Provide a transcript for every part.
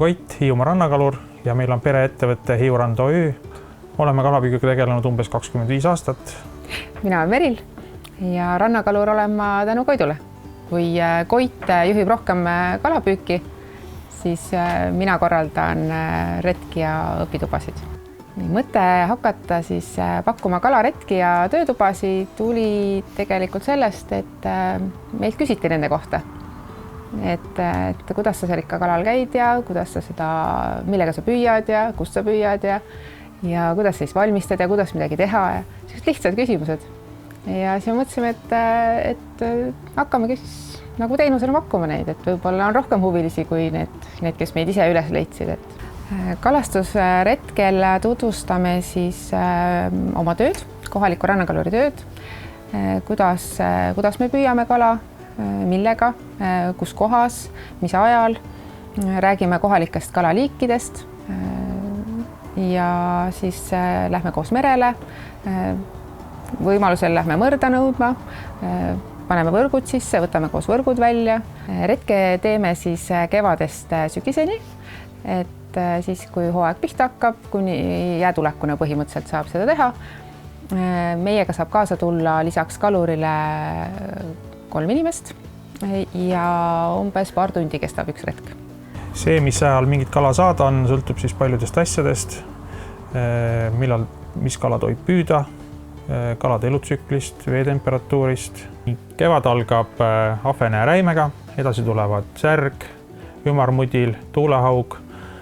Koit, Hiiumaa rannakalur ja meil on pereettevõte Hiiurand OÜ. Oleme kalapüügiga tegelenud umbes 25 aastat. Mina olen Meril ja rannakalur olen ma tänu Koidule. Kui Koit juhib rohkem kalapüüki, siis mina korraldan retki ja õpitubasid. Mõte hakata siis pakkuma kalaretki ja töötubasid tuli tegelikult sellest, et meilt küsiti nende kohta. Et kuidas sa seal ikka kalal käid ja kuidas sa seda, millega sa püüad ja kust sa püüad ja kuidas siis valmistad ja kuidas midagi teha ja sellised lihtsad küsimused. Ja siis mõtlesime, et hakkamegi siis nagu teenusena pakkuma neid, et võib-olla on rohkem huvilisi kui need, kes meid ise üles leidsid. Kalastusretkel tutvustame siis oma tööd, kohaliku rannakaluri tööd, kuidas me püüame kala, millega, kus kohas, mis ajal, räägime kohalikest kalaliikidest ja siis lähme koos merele, võimalusel lähme mõrda nõudma, paneme võrgud sisse, võtame koos võrgud välja. Retke teeme siis kevadest sügiseni, et siis kui hooaeg pihta hakkab, kuni jäätulekuna põhimõtteliselt saab seda teha. Meiega saab kaasa tulla lisaks kalurile 3 inimest ja umbes paar tundi kestab üks retk. See, mis ajal mingit kala saada on, sõltub siis paljudest asjadest, millal, mis kala tohib püüda, kalade elutsüklist, veetemperatuurist. Kevad algab ahvene ja räimega, edasi tulevad särg, ümarmudil, tuulehaug,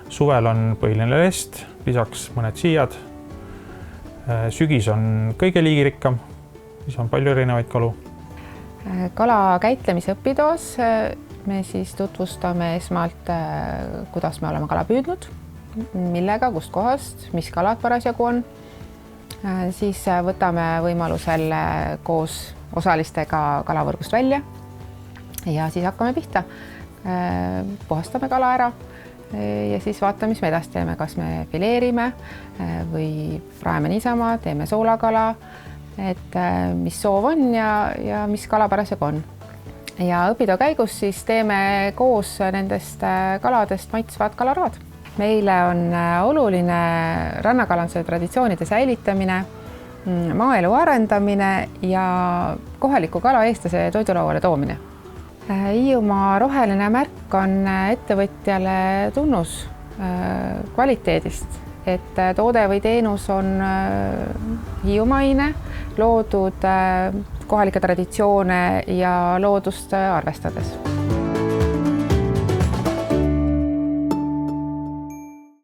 suvel on põhiline lest, lisaks mõned siiad. Sügis on kõige liigirikkam, siis on palju erinevaid kalu. Kala käitlemise õpitoos me siis tutvustame esmalt, kuidas me oleme kala püüdnud, millega, kust kohast, mis kalad parasjagu on. Siis võtame võimalusel koos osalistega kalavõrgust välja ja siis hakkame pihta. Puhastame kala ära ja siis vaatame, mis me edasi teeme, kas me fileerime või praeme niisama, teeme soolakala, et mis soov on ja mis kala parasjagu on. Ja õpitoo käigus siis teeme koos nendest kaladest maitsvad kalaraad. Meile on oluline rannakalanduse traditsioonide säilitamine, maaelu arendamine ja kohaliku kala eestlase toidulauale toomine. Hiiumaa roheline märk on ettevõtjale tunnus kvaliteedist, et toode või teenus on hiiumaine, loodud kohalike traditsioone ja loodust arvestades.